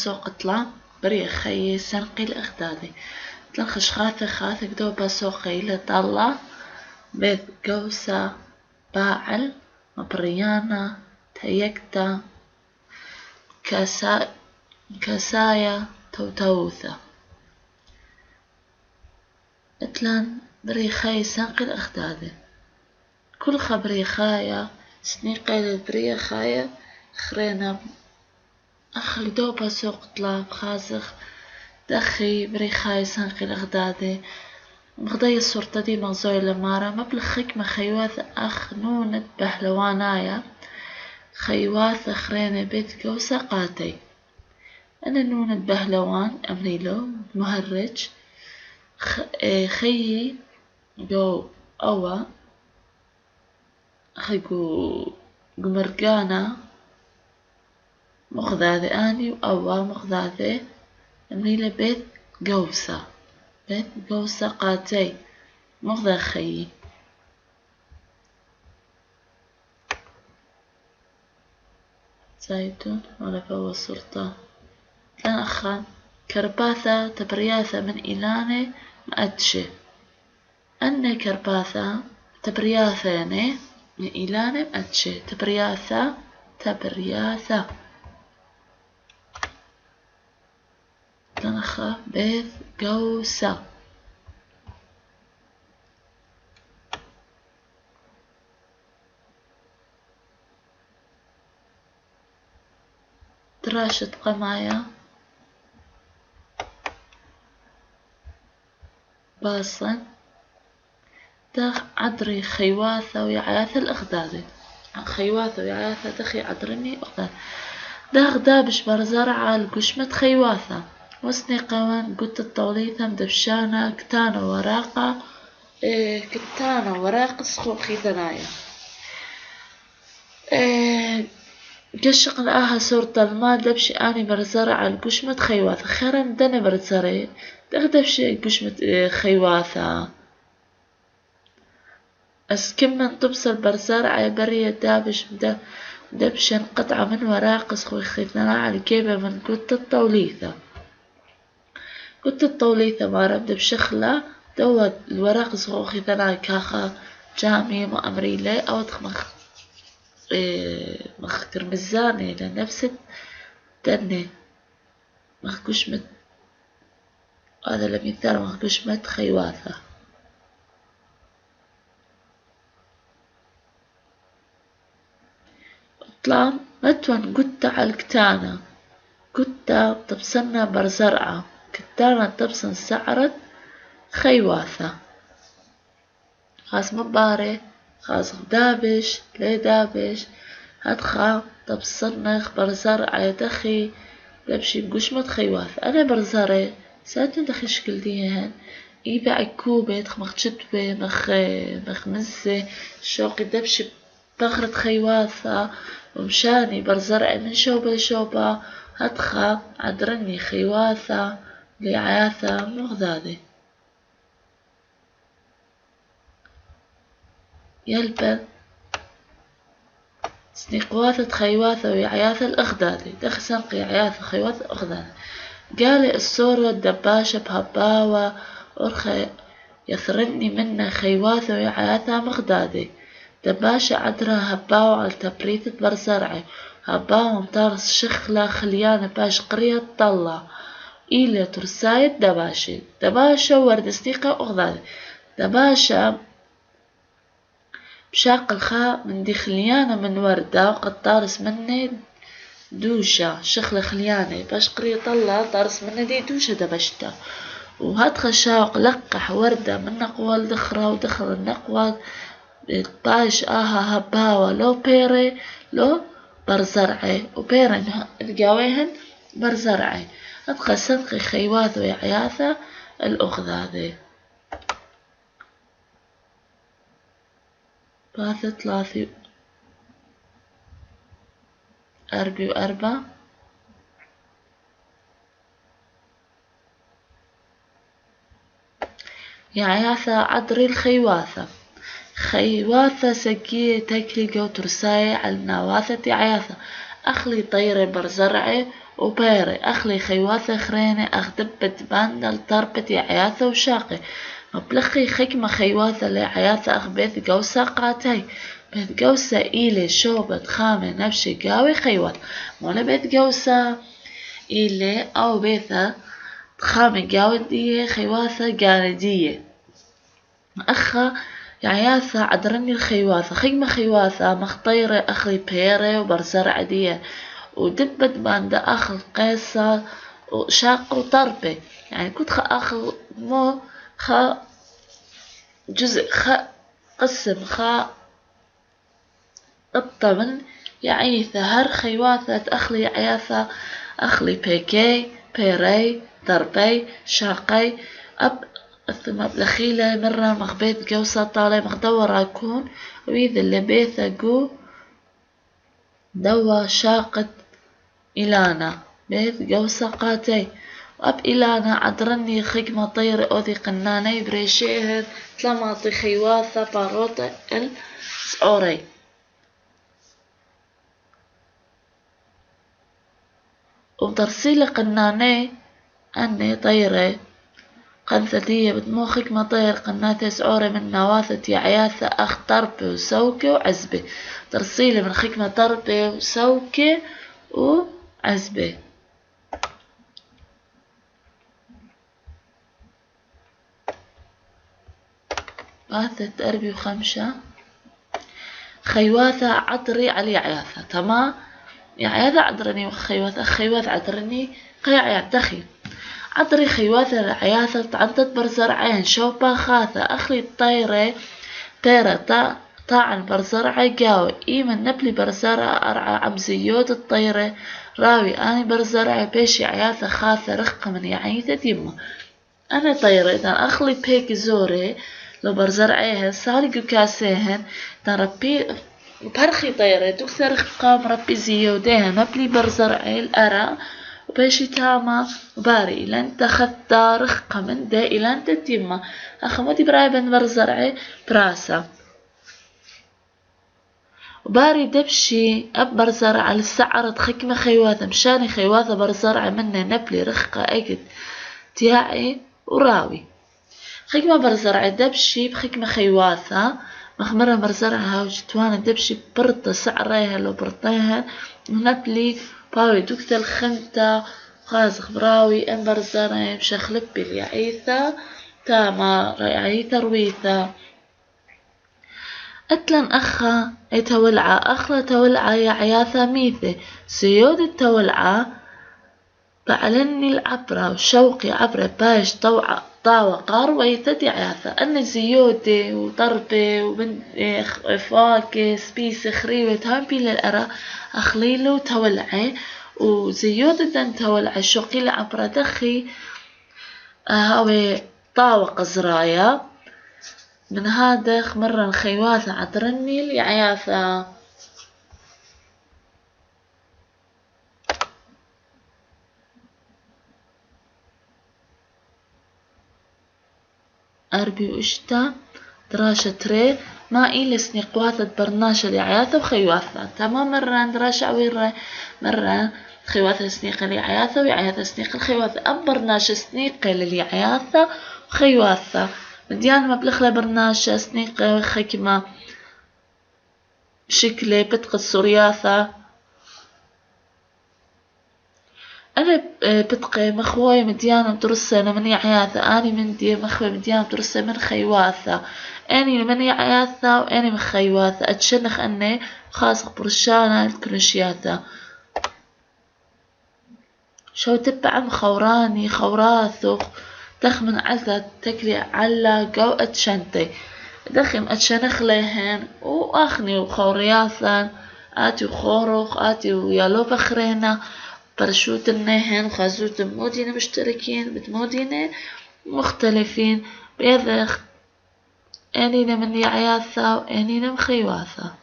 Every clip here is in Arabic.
سوق طلا بري خي سنقي الأخدادي تلخش خاثة قدوبا سوقي لطلا بيت قوسة باعل مبريانا تيكتا كاسايا توتوثة اتلان بريخاي سنقي الأخدادي كل خبريخايا سنيقي بريخايا خرينا أخلي دوبا سوق طلاب خازخ دخي بريخاي سنقي الأخدادي مغضي الصورة دي مغزوي لمارا مبلغ خيك خيواث أخ نونة بهلوانايا خيواث خرينا بيت قوسة قاتي أنا نونة بهلوان أمريلو مهرج خيي جو أوا خيقو قمرقانا مخذاذي أني وأوا مخذاذي أمريلة بيت قوسة قاتي مخذا خيي زايدون ولا فهو السلطان لان أخا كرباثة تبرياثة من إيلاني مأتشي أني كرباثة تبرياثيني من إيلاني مأتشي تبرياثة لان أخا بيت قوسة دراشة قمايا باصن دخ عدري خيواثة ويعاثة الأخدادي خيواثة ويعاثة دخي عدرني أخداد دخ دابش برزرعة القشمة خيواثة وسني قوان قلت الطوليثة مدبشانة كتانة وراقة سخوخي ثنايا قشق لآها صورة المال دبشي أني برزرعة القشمة خيواثة خيرا دني برزري دبشي قشمة خيواثة أسكم من طبس البرزرعة برية دابش دبشن قطعة من وراق سخوخي ثنايا الجيبة من قلت الطوليثة مارا دبشخلة دو الوراق سخوخي ثنايا كاخا جامي مأمريلي أو مخ كرمزاني لنفس الدني مخ قشمة هذا المثال مخ قشمة خيواثة طلام متون قطة على الكتانة قطة طبسنا برزرعة كتانة طبسن سعرت خيواثة خاص مباري خاص دابش لي دابش هدخا طبسنخ برزرعة دخي دبشي بقشمة خيواثة أنا برزري ساتن دخي شكل ديهن إيبا عكوبة مخ شتوة مخ مزة شوقي دبشي بغرة خيواثة ومشاني برزرعي من شوبة لشوبة هدخا عدرني خيواثة لعاثة مغذاذي يلبن سنقواثة خيواثة وعياثة الأخدادي دخ سنقي عياثة خيواثة أخدادي قالي الصورة الدباشة بهباوة أرخي يثرني منه خيواثة وعياثة مغدادي دباشة عدرها هباوة على تبريثة برزرعي هباوة مطارس شخلة خليانة باش قرية طلع إيلي ترسايد دباشة ورد سنيقة أخدادي دباشة بشاق الخاء من دي خليانة من وردة وقد طارس مني دوشة شخلة خليانة باش قرية طلع طارس مني دي دوشة دبشتها وهدخل شاق لقح وردة من نقوال دخرة ودخل النقوال باش هباوة لو بيري لو برزرعي وبيرن القاويهن برزرعي هدخل سنقي خيواث ويعياثة الأخذاذي ثلاثة أربي وأربعة يعياثة عدري الخيواثة خيواثة سكية تكلي جو ترساي على النواثة عياثة أخلي طيرة برزرعي وبيري أخلي خيواثة خرينة أخدبت باندل تربتي عياثة وشاقي مبلخي خكمة خيواثة لعياثة أخبيث قوسة قاتي بيت قوسة إيلي شوبة خامة نفشي قاوي خيواث مولا بيت قوسة إيلي أو بيثة خامة قاوي دية خيواثة قاندية أخا عياثة عدرني الخيواثة خيمة خيواثة مخطيرة أخلي بيرة وبرزرع دية ودبت باندا أخل قيصة وشاق وطربة يعني كنت أخل مو جزء قسم الطمن يعيثة هر خيواثة أخلي عياثة أخلي بيكي بيري طربي شاقي أب ثم بلخيلة مرة مخبيت قوسة طالع مخدورة أكون وإذا اللي بيثة قو دوا شاقت إلانا بيت قوسة قاتي وأب إلانا عدرني خكمة طير أوذي قناني بريشيهد تلماطي خيواثة باروتا السعوري وبترسيلي قناني أني طيرة قنثتية بتمو خكمة طير قناتي سعوري من نواثة عياثة أخ طربي وسوكي وعزبي ترسيلي من خكمة طربي وسوكي وعزبي باثة أربي وخمسة خيواثة عطري علي عياثة تمام يا عياثة عطرني وخيواثة خيواثة عطرني قيع يعتخي عطري خيواثة العياثة تعدت برزرعين شوبا خاثة أخلي الطيرة طيرة طاعن برزرعي قاوي إيمن نبلي برزرع أرعى عمزيود الطيرة راوي أني برزرعي بيشي عياثة خاثة رخة من يعيثة يمه أنا طيرة إذا أخلي بيك زوري لو برزرعيهن صاري كاسيهن تربي برخي طيرة دكتور رخة مربي زيوديهن نبلي برزرعي الأرى وبيشي تاما وباري لن تخذت رخة من دا إلان تتيمة أخمودي براي بن برزرعي براسة وباري دبشي أب برزرع للسعرة خكمة خيواثة مشاني خيواثة برزرع مني نبلي رخة أجد تياعي وراوي خكمة برزرع دبشي بخكمة خيواثة مخمرة برزرعها وجتوانا دبشي برطة سعريها لو برطيها ونبلي باوي دوكت الخنتة خازخ براوي ان برزرعي مشخلبي اليعيثة تاما ريعيثة رويثة أتلن أخا يتولعة أخلا تولعة يا عياثة ميثة سيود التولعة بعلني العبرة وشوقي عبرة باش طاوة قارويثة عياثة أن زيودي وطربي وبن فاكي سبيس خريوة هامبي للأرى أخليلو تولعي وزيودة تولعي شوقي العبرة دخي هاوي طاوة قزرايا من هذا مرة الخيواثة عطرني العياثة أربي وإشتا دراشة تري ما إيلي سنيقواثة برناشة لعياثة وخيواثة تمام مرة دراشة عويرة مرة خيواثة سنيقة لعياثة وعياثة سنيقة الخيواثة أم برناشة سنيقة للعياثة وخيواثة مديان مبلغ برناشة سنيقة خكمة شكلي بتقى السورياثة أنا بتقى مخوي مديانة مدرسة من عياثة أني من دي مخوي مديانة مدرسة من خيواثة أني من عياثة وأني من خيواثة أتشنخ أني خاصة برشانة الكرنشياثة شو تبع مخوراني خوراثو تخمن عزة تكلي على جو أتشنتي دخم أتشنخ لهن وأخني وخورياثا آتي وخورخ آتي ويالو بخرينا برشوت النهن وخازوت مودينة مشتركين بتمودينة مختلفين بيذخ أنينا من يعياثا وأنينا مخيواثا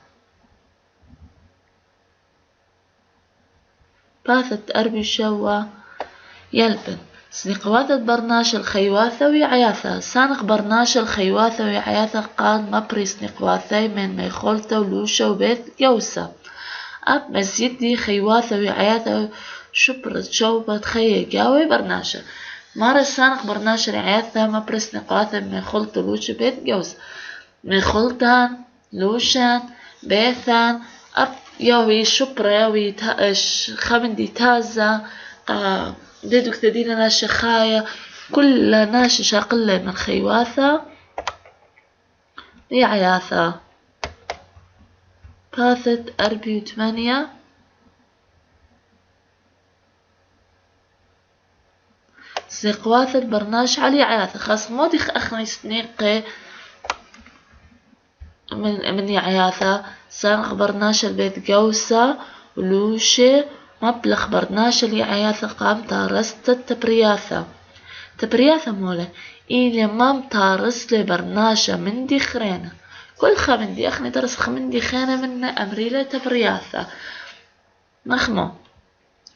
باثت أربي شوا يلبن سنقواثة برناش الخيواثة ويعياثة سانق برناش الخيواثة ويعياثة قال مبري سنقواثي من ميخولتا ولوشا وبيت جوسة أب مزيدي خيواثة وعياثة شبرت شوبت خي جاوي برناشة مارا سانق برناشة عياثة ما برس نقاثة من خلط لوش بيت جوز من خلطان لوشان بيثان أب يوي شبرة يوي خمندي تازة ديدوك تدينا ناشة خاية كل ناشة شاقلة من خيواثة عياثة باثت 48 سيقواث البرناش علي عياثة خاص مودي أخني سنيقي من عياثة سانق برناش البيت جوسة ولوشة مبلغ برناش اللي عياثة قام تارست تبرياثة مولا إلي مام تارس لي برناشة من دي خرينة كل خمندي أخني درس خمندي خانة من أمريلة تبرياثة نخمو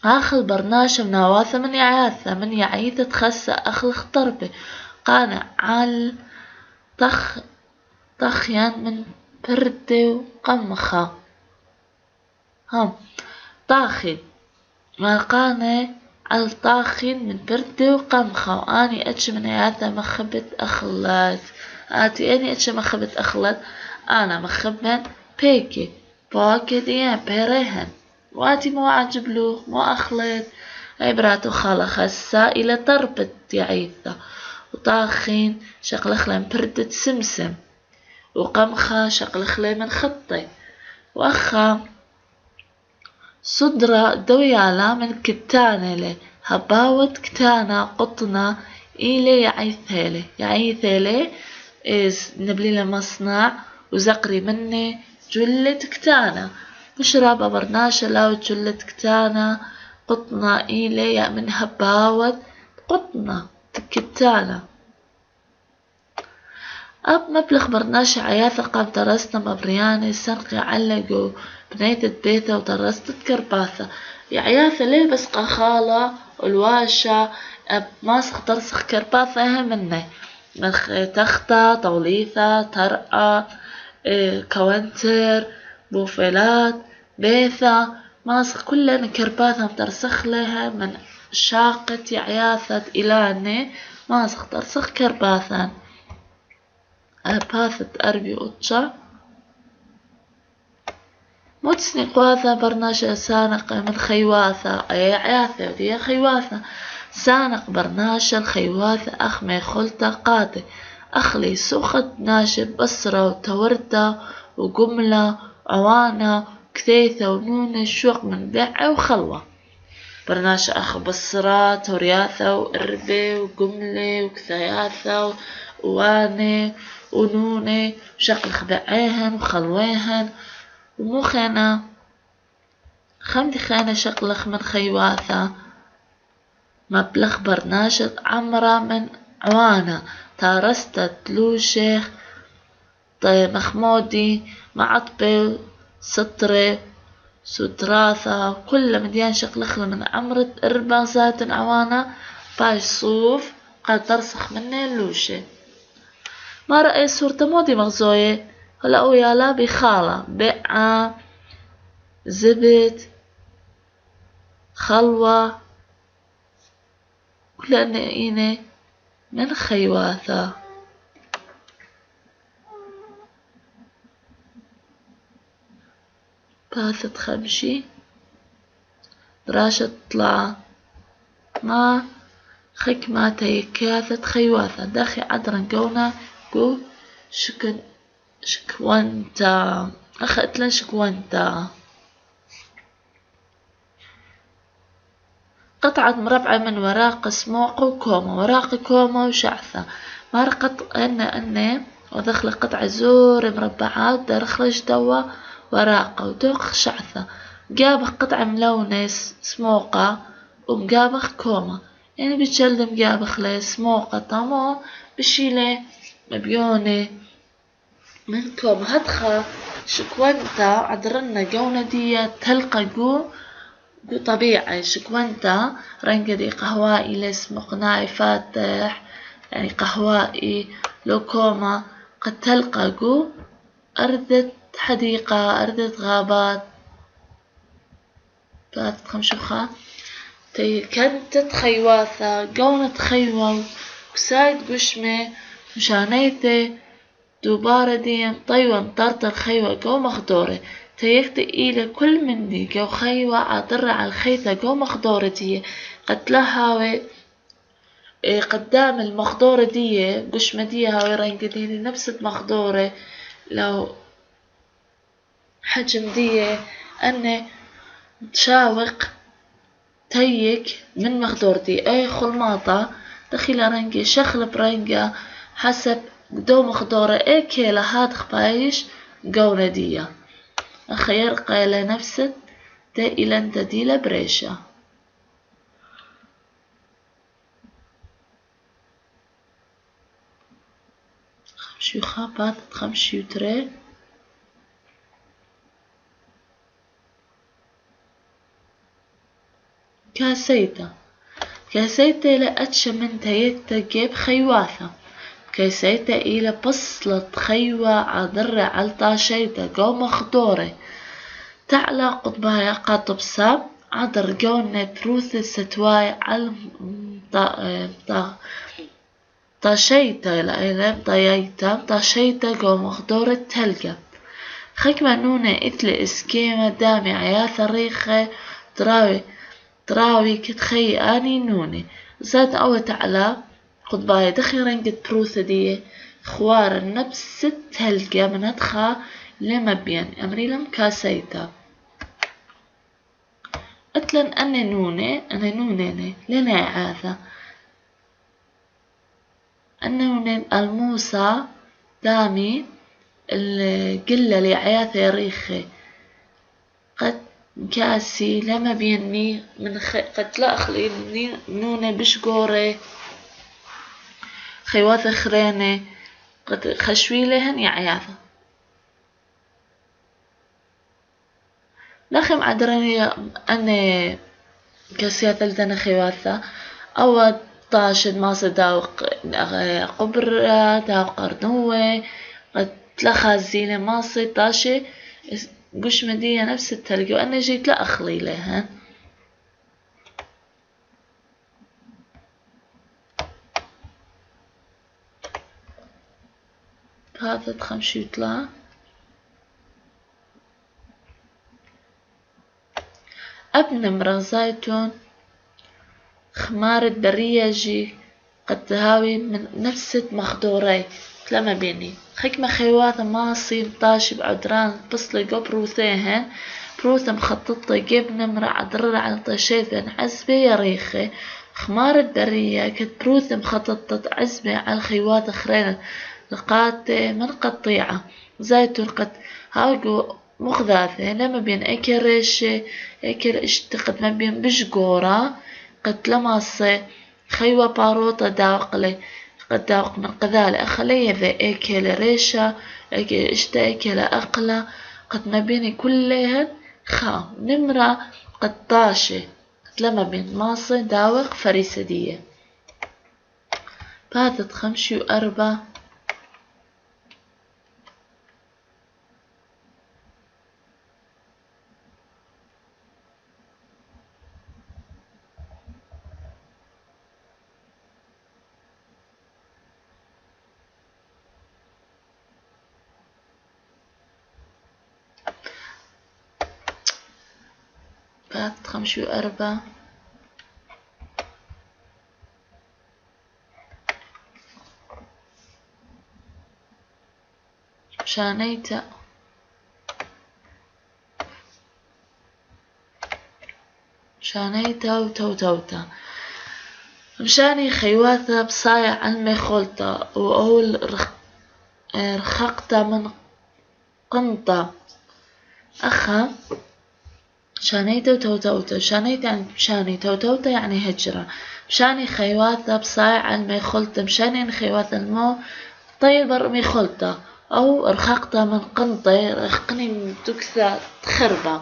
آخل برناشة من نواثة من عياثة من يعيثة تخسى أخل اختربي قانع عال طخيان من بردي وقمخة هم طاخن ما قانع على طاخن من بردي وقمخة وأني أتش من عياثة مخبت أخلات أني أتش مخبت أخلات أنا مخبن بيكي باكي ديان بيريهن واتي مو عجبلو مو أخلط عبراتو خالخ السائلة تربت يعيثة وطاخين شقلخلين بردت سمسم وقمخة شقلخلين من خطي وأخا صدرة دويالا من كتانة لي هباوت كتانة قطنة إلي يعيثيلي إز نبلي مصنع وزقري مني جلة كتانة مشربة برناشة لو جلة كتانة قطنة إلي من هباوت قطنة كتانة أب مبلغ برناشة عياثة قام درسنا مبرياني سنقي علقو بنيتة بيثة ودرست كرباثة يا عياثة ليه بس قخالة والواشة أب ماسخ درسخ كرباثة مني تختة طوليثة ترقة كوانتر بوفيلات بيثة ماسخ كلنا كرباثة مدرسخ لها من شاقة عياثة إلاني ماسخ درسخ كرباثة باثة أربي أوتشا متسني قواثة برناشة سانق من خيواثة أي عياثة ودي خيواثة سانق برناشة الخيواثة أخمي خلطة قاتي أخلي سوخت ناشب بصرة وتوردة وقملة عوانة كثيثة ونونة شوق من بيع وخلوة برناشة أخ بصرة تورياثة وقربة وقملة وكثياثة ووانة ونونة شقل خبعيهن وخلويهن ومو خينة خمدي خينة شقلخ من خيواثة مبلغ برناشة عمرة من عوانة تارستت لوشيخ طيب مخمودي معطبي سطري ستراثة كل مديان شقلخ من عمرة إربع ذات عوانة باش صوف قد ترسخ مني اللوشي ما رأي صورة مودي مغزوية هلا ويالا بخالة بقعة زبت خلوة كلنا إيني من خيواثة باثت خمشي دراشة طلع ما خكمة تيكاثت خيواثة داخي عدرن قونا قو شكوانتا أخذتلن شكوانتا قطعة مربعة من وراق سموق وكومة وراق كومة وشعثة مرقت أني ودخل قطعة زور مربعات درخلش دوا وراقة ودوخ شعثة جابخ قطعة ملونة سموقة ومجابخ كومة يعني بتجلد مجابخ لي سموقة طمو بشيلة مبيونة من كومة هدخل شكوانتا عدرنا جونة دي تلقى جو طبيعي شكوانتا رنجدي قهوائي لاسمه قناعي فاتح يعني قهوائي لو كوما قد تلقى جو أردت حديقة أردت غابات بات خمشوخا تي كنتت خيواثا قونت خيوة وسايد قشمة مشانيتي دوبارة دي طيوان طرطر خيوة قو مخدورة تيكت إلى كل من دي قو خيوة عطر على الخيطة قو مخدورة دي قتلها قدام المخدورة دي قشمة دي هاوي رنقديني نفس المخدورة لو حجم دي أني تشاوق تيك من مخدورتي أي خلماطة دخل رنقي شخل برنقة حسب دو مخدورة أي كيلا هاد خبايش قونة دي أخير قيلة نفسد دا إلى انت دي لبريشة خمشي خابات خمشي تري كاسيتا لأتش من تيتا جيب خيواثة كاسيتا إلى بصلة خيوة عذر عالطاشيتا قو مخدورة تعلى قطبها قطب ساب عذر قونا بروث ستواي عال طاشيتا لأيلم طاشيتا قو مخدورة تلقى خكمة نونة إثل إسكيمة دامي عياثة ريخة تراوي كتخي آني نوني زاد أوت على قطباي دخي رنقة بروثة دي خوار النفس تلقى من أدخى لما بين أمري لم كاسيتا أتلن أنا نوني لنا عاثة أنا نوني الموسى دامي القلة لعياثة يريخي قد كاسي لما بيني من قد لا أخليني نونة بشقورة خيواثة خرينة قد خشوي لهن يا عياثة لخم عدراني أنا كاسيات لدنا خيواثة أو طاشد ماسة داوق قبرة داوق قرنوة قد تلخازينة ماسة طاشي قش مدية نفس التلقي وأنا جيت لا أخلي لها هذا تخمشي يطلع ابن مرغزايتون خمار الدرية جي قد تهاوي من نفس مخدوري لما بيني حكمة خيوات ماصي مطاشي بعدران بصلي قو بروثيهن بروثة مخططة جبنة مرع درر على طشيثن عزبة يا ريخي خمار الدرية كت بروثة مخططة عزبة على خيوات خرين لقات من قطيعة زيتون قد هاقو مخذاثة لما بين اكل ريشة اكل اشتقد ما بين بشقورة قد لماصي خيوة باروطة داقلي قد داق من قذال أخلي ذا اكل ريشة اكل اكل أقلة قد ما بيني كلهن خا نمرة قد طاشة لما بين ماصي داوق فريسدية باتت خمشي وأربع خمشي وأربع شانيتا وتوتوتا مشاني خيواتا بصايع علمي خلطة وأول رخقتا من قنطة أخا شانيتا وتوتوتا شانيتا يعني مشاني توتوتا يعني هجرة مشاني خيواتا بصايع علمي خلطة مشاني خيواتا المو طيب برمي خلطة أو رخقتا من قنطة رخقني من تكثى تخربة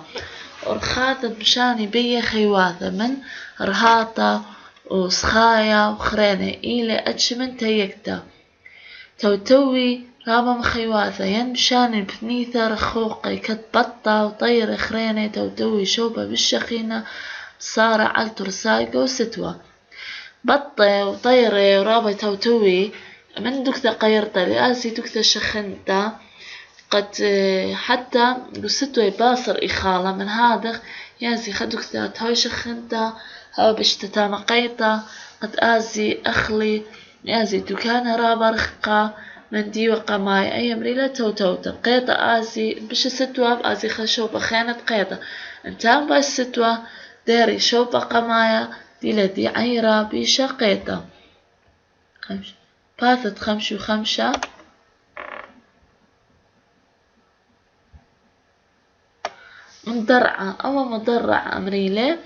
ورخاتا مشاني بيا خيواتا من رهاطة وسخايا وخرينة إلى أتشمن تيكتا توتوي رابا مخيواثة ينمشان بثنيثة رخوقي كتبطة وطير خرينة توتوي شوبة بالشخينة صار على ترسايقة وستوى بطة وطيرة ورابا توتوي من دكتة قيرتا لآسي دكتة شخنتا قد حتى وستوى باصر إخالة من هذا يازي خدكتا هاي شخنتا هاو بشتتا مقيتا قد آزي أخلي يازي دكانة رابا رخقة من دي وقماي أي مريلة توتوتا قيطة آزي بش ستوى بآزي خشوبة خانة قيطة انتان باش ستوى داري شوبة قمايا دي لدي عيرة بيشا قيطة باثت خمش وخمشة مدرعة أو مدرعة أمريلة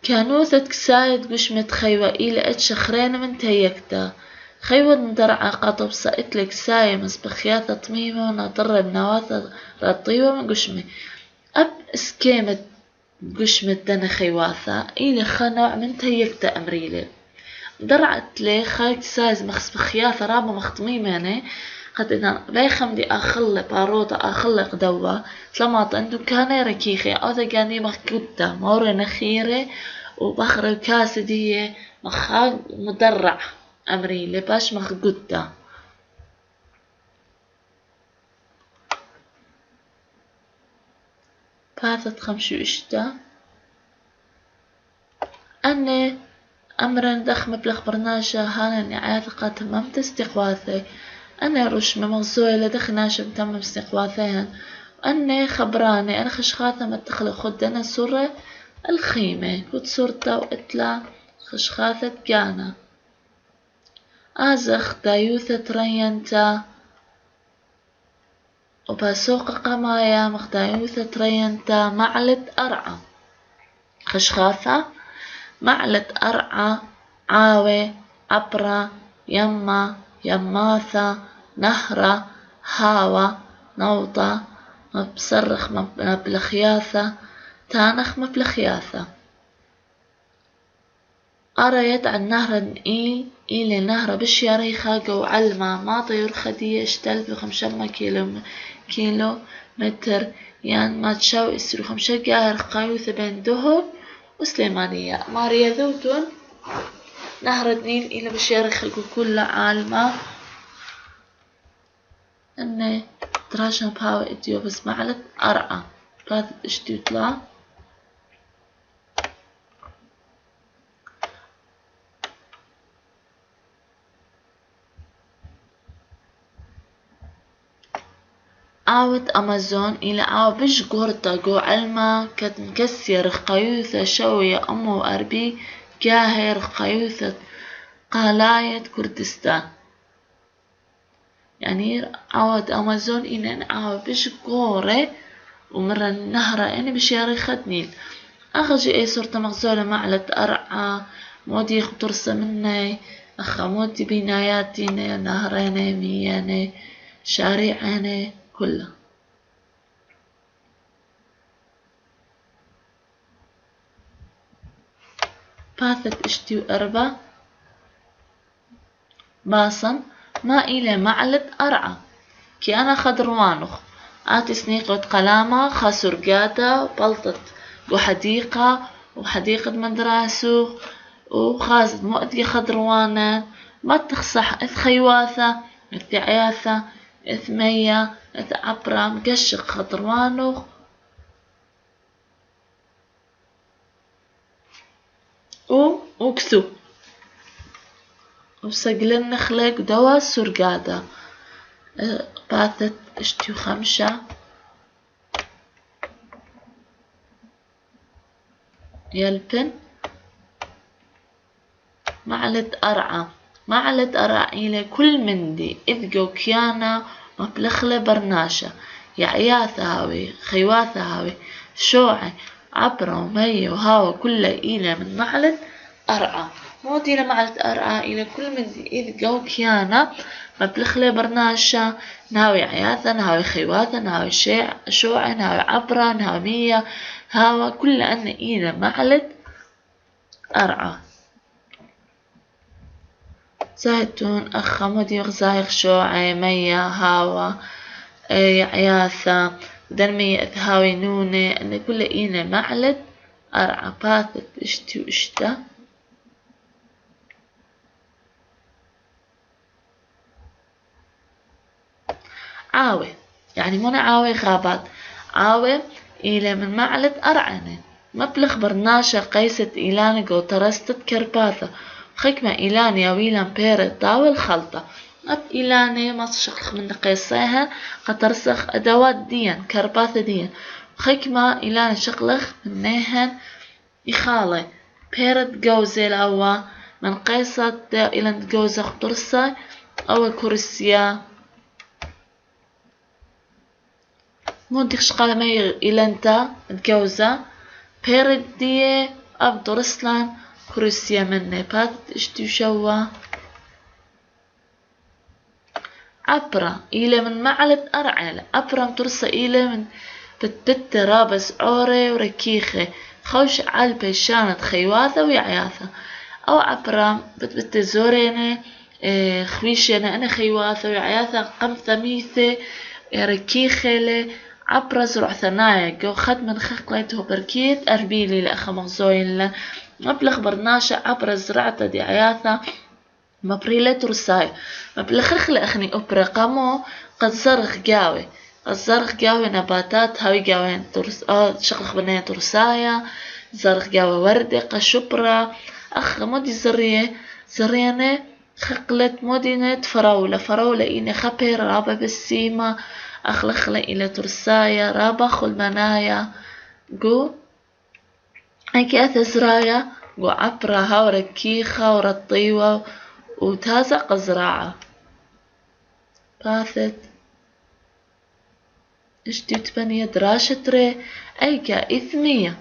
كانوثة كسايد قشمة خيوة إلى أتشخرين من تيكتا خيوة مدرعة قطب سائتلك ساية مسبخياثة طميمة ونطر بنواثة رطيوة من قشمة أب اسكيمة قشمة دنا خيواثة إلى خنوع من تيكتا أمريلة درعت لي خايت سايز مسبخياثة رابا مخطميمة يعني قد إذا بيخم دي أخلي باروطة أخلي قدوة سلامات عندو كان ركيخي أو تجاني مخكوتة موري نخيري وبخر الكاس دي مخاق مدرع أمري لباش مخكوتة باثت خمشو إشتا أني أمرا دخم بلغ برناشة هانا نعاتقة تممت استقواثي أنا رش ممغزوية لدخناشة تمم استقواثيهن وأني خبراني أنا خشخاثة متخلق خد أنا سورة الخيمة كنت صورته وإتلا خشخاثة جانا آزخ دايوثة رينتا وباسوق قمايا مخدايوثة رينتا معلت أرعى خشخاثة معلت أرعى عاوي عبرة يما يماثة نهرة هاوى نوطة مبصرخ مبلخياثة تانخ مبلخياثة أريت عن نهر النيل إلى نهر بشياريخا جو علما ما طير خدية اشتل بخمشمة كيلو متر يعني ما تشاو اسرو خمشة جاهر قايوث بين دهب وسليمانية ماريا ذوتون نهر النيل إلى بشياريخا جو كل عالمة أني دراشن باوي اديو بس معلت أرعى بلاد اشتي يطلع عاوت أمازون إلى عاو بش قورتا جو علما كت مكسير قيوثة شوية أمو أربي جاهر قيوثة قلاية كردستان يعني عاود أمازون إن عاو بش قورة ومرة النهرة إني بشياريخة نيل أخجي أي صورة مغزولة معلت أرعى مودي خطرسة مني أخا مودي بناياتيني نهريني مياني شارعيني كلها باثت اشتي وأربع باصن ما إلى معلت أرعى كي أنا خضروانخ آتي سنيقة قلامة خاسرقاتا وبلطت وحديقة وحديقة مدراسو وخازد مؤدي خضروانا ما تخصح إث خيواثة إث عياثة إث مية إث عبرة مقشق خضروانخ وكسو وسجلن نخلق دوا سرقادا باثت اشتي خمشة يلبن معلت أرعى إلى كل مندي إذ جو كيانا مبلخلة برناشة يعياثة هاوي خيواثة هاوي شوعي عبرة ومية وهاوي كلها إلى من معلت أرعى مودي لمعلت أرعى إلى كل مندي إذ جو كيانا مبلخلة برناشة نهاوي عياثة نهاوي خيواثة نهاوي شوعي نهاوي عبرة نهاوي مية هاوي كل أن إلى معلت أرعى زيتون أخمدي غزايق شوعي مية هاوا عياثة دنمية هاوي نونة أن كل إينا معلد أرعى باثت اشتي واشتا عاوي يعني منا عاوي غابات عاوي إلى من معلد أرعنة مبلغ برناشة قيسة إيلاني قو ترستت كرباثة خكمة إيلاني ويلان بيرت داول خلطة أب إيلاني مصشخ من قيسيها قترسخ أدوات ديان كرباثة ديان خكمة إيلاني شغلخ منهن إخالي بيرت جوزي الأوا من قيسة إيلان جوزة خطرسة أو كرسيا موديك شقالة مي إيلانتا متجوزة بيرت دي أب درسلان كرسيا مني بات اشتو شوا عبرة إلى من معلد أرعلة عبرة مترسة إلى من بتبت رابس عوري وركيخة خوش علبة شانت خيواثة ويعياثة أو عبرة بتبت زوريني خويشينا أنا خيواثة ويعياثة قمثة ميثة ركيخة لي عبرة زرع ثنايا جو خد من خقلته بركيت أربيلي لأخا مغزوين له مبلغ برناشة عبرة زرعة دي عياثة مبريلة ترساي مبلغ خلق أخني أبرة قامو قد زرخ جاوي الزرخ جاوي نباتات هاوي جاوين ترس شغلخ بنية ترسايا زرخ جاوي وردة قشبرة أخ مودي زريانة خقلت مودينة فراولة إني خبر رابا بالسيمة أخلخلة إلى ترسايا رابا خلمنايا جو أكي أثزرايا جو عبرة هاورا كيخة ورطيوة وتازع قزراعة باثت اشتي تبنية دراشة ري أيكا إثمية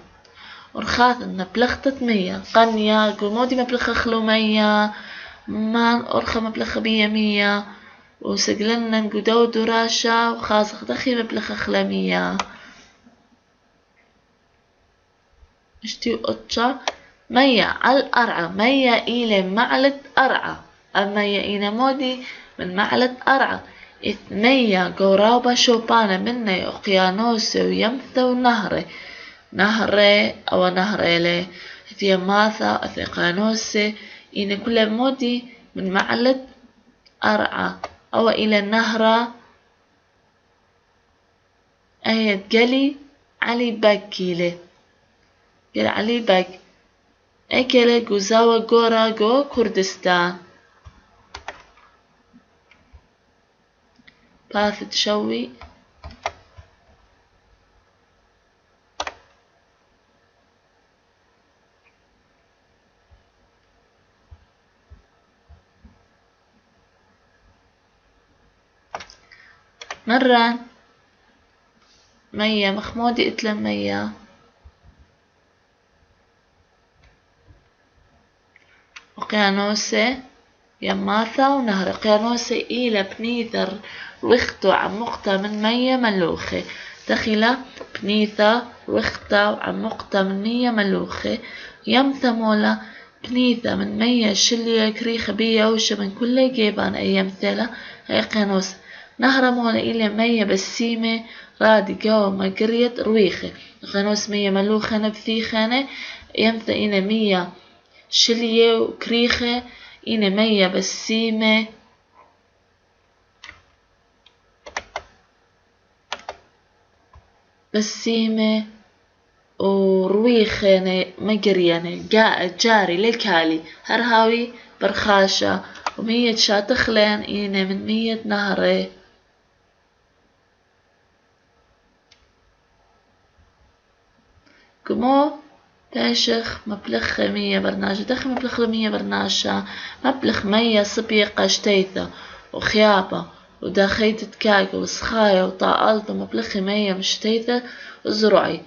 ورخاث نبلغتت مية قنية قمودي مبلغ خلو مية مان أرخى مبلغ بية مية وسجلنا نقدو دراشة وخاص دخي مبلغ خلمية اشتي قطشة مية على الأرعى مية إلى معلد أرعى أما يا مودي من معلد أرعى إثمية قرابة شوبانة مني أقيانوس ويمثة ونهري أو نهري لي في ماثا في قانوس إن كل مودي من معلد أرعى أو إلى النهر أي تقلي علي باكيلي قال علي باك أكله جوزاوا جورا جو كردستان باث تشوي مرة مية مخمودي اتلم مية وقيانوسة يماثا ونهر قيانوسة إلى بنيثر وختو عمقتا من مية ملوخة دخل بنيثا وختو عمقتا من مية ملوخة يمثا مولا بنيثا من مية شلية كريخة بيا وش من كل جيبان أي مثلة هي قيانوسة نهر مولا إلى مية بسيمة رادي جو مقرية رويخة قيانوس مية ملوخة نبثيخانة يمثا إلى مية شلية وكريخة إنا مية بسيمة ورويخة مقريانة جاري للكالي هرهاوي برخاشة ومية شاتخلين إنا من مية نهري كمو تاشخ مبلغ مية برناشة دخل مبلغ مية برناشة مبلغ مية صبية قشتيثة وخيابة وداخيت تكاكة وسخاية وطاقلة مبلغ مية مشتيثة وزروعي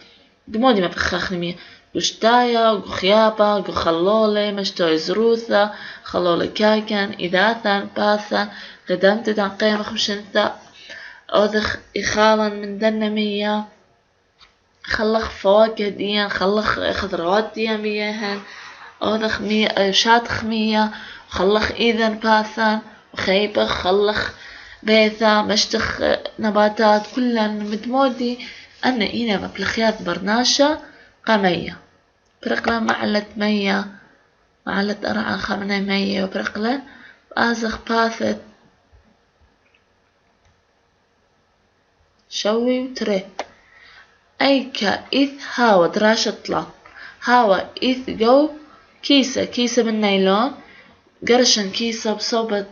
دمودي مبلغ مية وشتاية وخيابة وخلولة مشتوي زروثة خلولة كاكن إذاثا باثا قدمت دانقيم خمشنثة أوذخ إخالا من دنمية خلخ فواكه ديان خلخ خضروات ديان بيهن أوذخ مية شاتخ مية خلخ إذن باثان وخيبخ خلخ بيثا مشتخ نباتات كلها مدمودي أن إينا مبلخيات برناشة قمية برقلة معلت مية معلت أرعى خمنة مية وبرقلة آزخ باثت شوي وتري أيكا إث هاو دراشة طلا هاو إث جو كيسة من نايلون قرشن كيسة بصوبة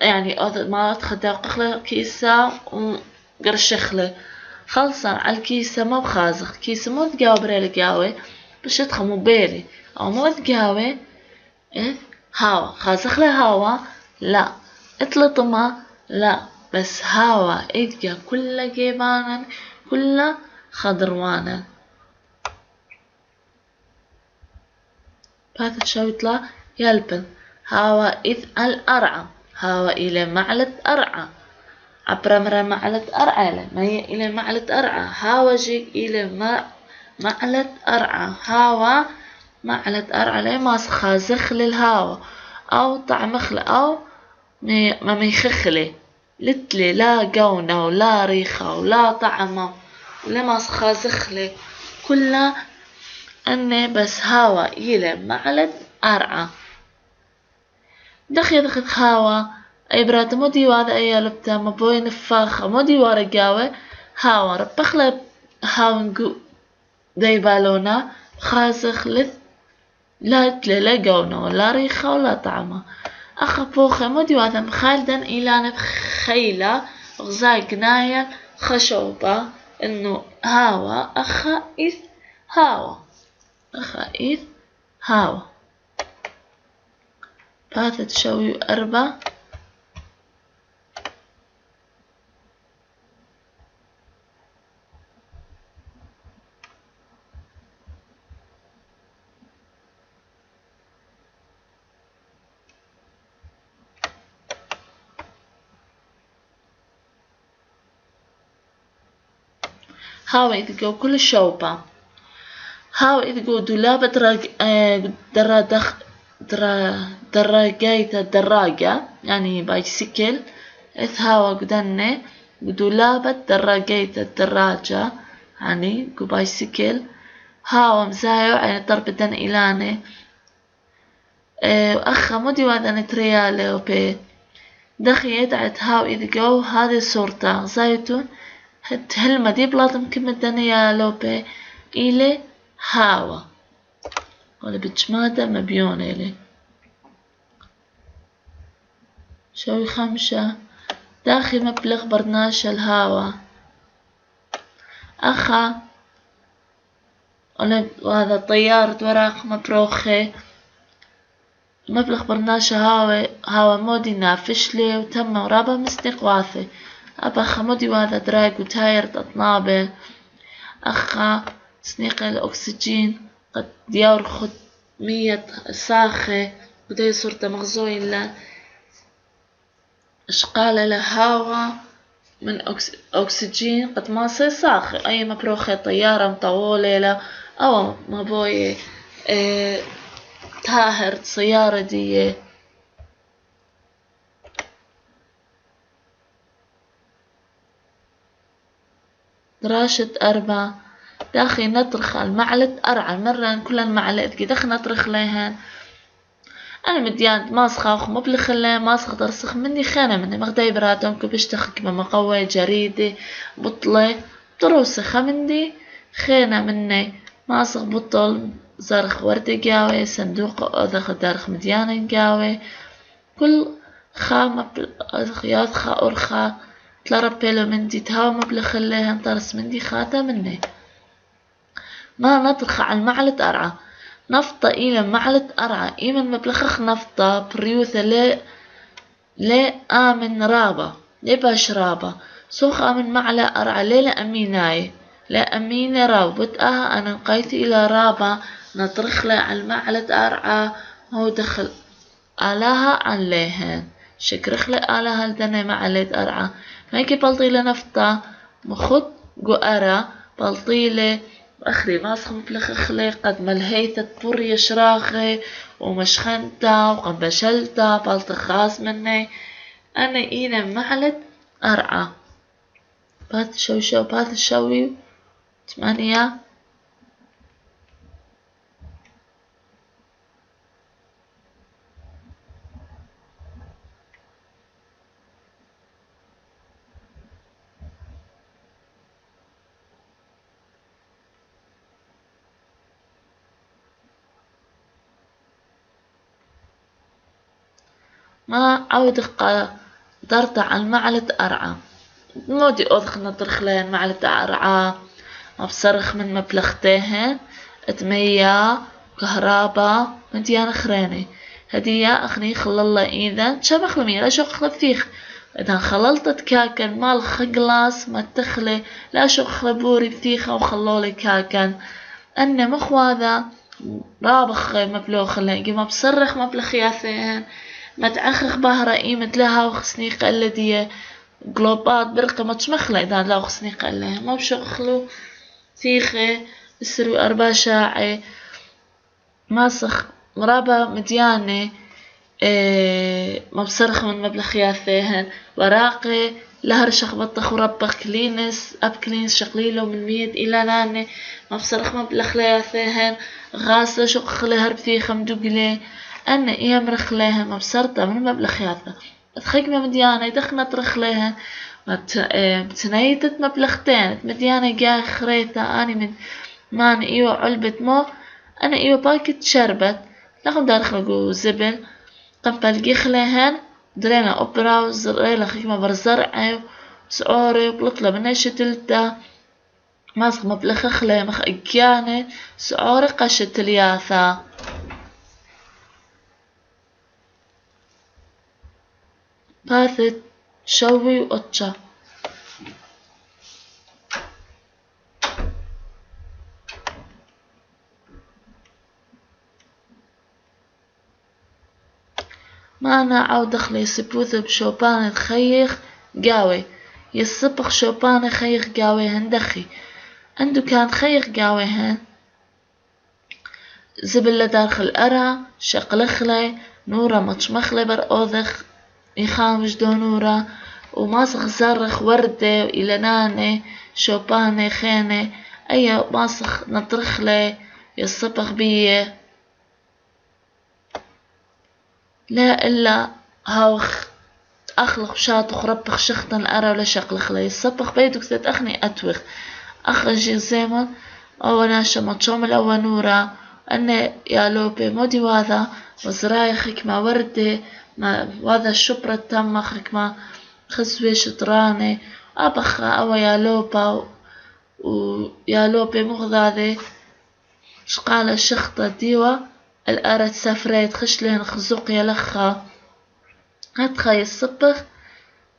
يعني ما أتخدى قخلة كيسة وقرشخلة خلصا على الكيسة ما بخازخ كيسة مو تقاوي بريلي قاوي باش يدخل موبيلي أو مو تقاوي هاوا خازخلة هاوا لا اطلطما لا بس هاوا إدقا كلها جيبانا كلها خضروانا بات شو يطلع يلبن هاوا إذ الأرعى هاوا إلى معلة أرعى عبرمرة معلة أرعى مية إلى معلة أرعى هاوا جيك إلى معلة أرعى هاوا معلة أرعى لي ما خازخل الهاوا أو طعمخل أو ما ميخخلي لتلي لا قونة ولا ريخة ولا طعمة ولا ما خازخلي كلها أني بس هاوا إلى معلة أرعى دخل هاوا أي برات مودي وهذا أي لبتا مبوي نفاخة مودي ورقاوة هاوا ربخلة هاونقو داي بالونا خازخ لث لا تلي لا قونة ولا ريخة ولا طعمة أخا بوخة مودي وهذا مخالدا إلى خيلة غزاي قناية خشوبة إنه هاوا أخا إذ هاوا أخا إذ هاوا باثة تشوي أربع هاو إذا كل شوبة هاو إذا دولابة دراجة دراجة يعني بايسكل إذ هاو قدني دولابة دراجة الدراجة يعني بايسكل هاو مزايو يعني ضرب دن إلاني وأخا مودي وهذا تريالي وبي دخي يدعت هاو إذا هذه صورته زايتون هلما دي بلاطم كم الدنيا لوبي إلي هاوا ولا بجمادة مبيون إلي شوي خمسة داخل مبلغ برناش الهاوا أخا وهذا طيارة وراق مبروخي مبلغ برناش هاوا مودي نافشلي وتم ورابا مستقواثي أبا خمودي وهذا دراج وتاير أطنابه أخا سنيق الأكسجين قد يرخد 100 ساخة بدي صورته مغزوين له إشقال هوا من أكسجين قد ما صير ساخة أي مبروخة طيارة مطولة له أو مبوي تاهر سيارة دي دراشة أربع داخل نطرخ المعلة أرعى مرة كل المعلة دخ نطرخ لهن أنا مديان ماسخة وخ مبلخ له ماسخة درسخ مني خانة مني مغداي براتهم كبشتخ كما مقوى جريدة بطلة دروسخة مني خانة مني ماسخ بطل زرخ وردة قاوي صندوق أذخ دارخ مديان قاوي كل خامة خياط خا أرخا تلربيلو مندي تهاو مبلخ لهن طرس مندي خاتة مني ما نطرخ على المعلة أرعى نفطة إلى معلة أرعى إيمن مبلخخ نفطة بريوثة لي آمن رابة لي باش رابة سوخ آمن معلة أرعى لي لأميناي لأمين رابة بتقاها أنا نقيت إلى رابة نطرخ لي على المعلة أرعى هو دخل آلها عن ليهن شكرخ لي آلها لدني معلة أرعى مايكي بلطيلة نفطة مخد قو أرى بلطيلة أخري ماسخ مبلخ أخلي قد ملهيت بري شراخي ومشخنتا وقبشلتا بلت خاص مني أنا إينا معلت أرعى بات شو بات الشوي 8. ما عود قدرت على المعلة أرعى مودي أضخ نطرخلين معلة أرعى مبصرخ من مبلختين تمية كهربا مديان خريني هدية أخني خلالله إذا شبخ لمي لا شوق خلفيخ إذا خللت كاكن مال خقلاس ما تخلي لا شوق خلبوري بثيخة وخلولي كاكن أني مخواذا رابخ مبلوخ لي ما بصرخ مبلخياثين ما تعخخ بهرة قيمة لها وخسني قلدية جلوبات برقة ما تشمخلة إذا لا وخسني قلها ما بشخلو ثيخة السرو 4 شاعي ماسخ مرابا مديانة ما بصرخ من مبلخياثيهن وراقي لهرشخ بطخ وربخ كلينس أب كلينس شقليلو من 100 إلى لاني ما بصرخ مبلخياثيهن غاسلة شق لهر بثيخة مدقلي أنا إيام رخليهن ما بصرتا من مبلخياثة تخيك مديانة يدخنا رخليهن بتنيتت مبلختين مديانة جاي خريطة أنا من مان إيوة علبة مو أنا إيوة باكت شربت لقم دارخلقو زبل قم خليهن درينا أوبرا وزريلا خيكما برزرعي وسعوري وبلطلة منيشة تلتا ماسك مبلخ خليه مخ إجياني سعوري قشة الياثا باثت شوي وقتشا ما أنا عاود دخلي سبوث بشوبان خيخ قاوي يصبخ شوبان خيخ قاوي هندخي عنده كان خيخ قاوي هن زبلة داخل أرى شقلخلي نورة مطشمخلي برأوذخ يخامج دو نورة وماسخ زرخ وردة إلى ناني شوباني خيني أي ماسخ نطرخلي يصبخ بيه لا إلا هاوخ أخلق شاطخ ربخ شختن أرى ولا شقلخ لي الصبخ بيدك زيت أخني أتوخ أخرج زيمن أو ناشا مطشوم أو نورا أن يا لوبي مودي واذا وزرايخك ما وردي ما واذا الشبرة تمخك ما خزوي شطراني أبخ أو يا لوبا ويا لوبي مغذاذي شقالة شخطة ديوة الأرد سفريت خشلين خزوق يلخا هتخي الصبخ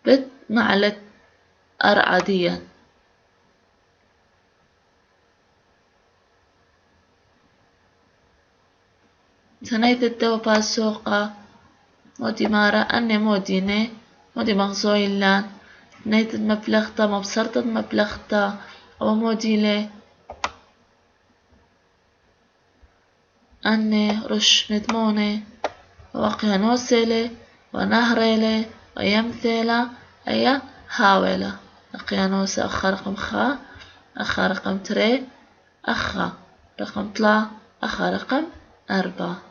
بت معلت أرعاديا تنيت الدوا باسوقة مودي مارا أني موديني مودي مغزويلان نيت مبلغتا مبصرت مبلغتا أو موديلي أني رش مدموني وقيانوسيلي ونهريلي ويمثيلا أي هاويلا قيانوس أخا رقم خا أخا رقم تري أخا رقم طلا أخا رقم 4